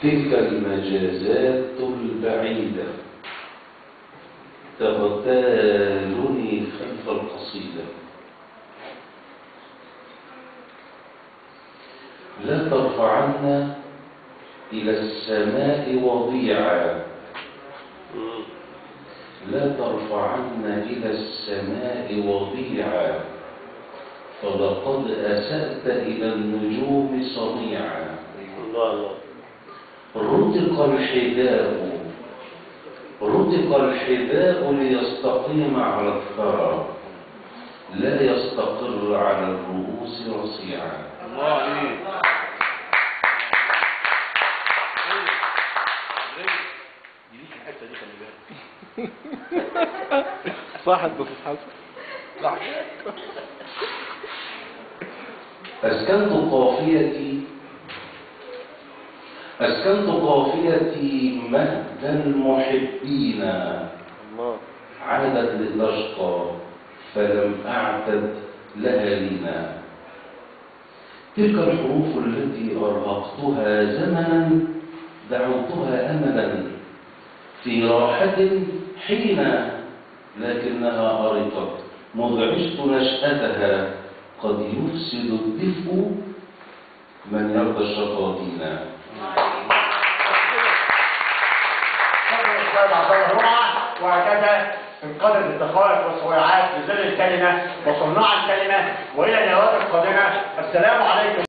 تلك المجازات البعيدة تغتالني خلف القصيدة. لا ترفعن إلى السماء وضيعا، لا ترفعن إلى السماء وضيعا، فلقد أسأت إلى النجوم صنيعا. رتق الحذاء، رتق الحذاء ليستقيم على الثرى، لا يستقر على الرؤوس رصيعا. الله عليك. صح انت حسن. صح. أسكنت قافيتي مهد المحبين، عادت لتشقى فلم أعتد لها لينا. تلك الحروف التي أرهقتها زمنا دعوتها أملا في راحة حين، لكنها أرقت مذ عشت نشأتها. قد يفسد الدفء من يرضى الشطاطين. وهكذا انقدر الدقائق والصويعات لظل الكلمة وصناع الكلمة، وإلى النواب القادمة. السلام عليكم.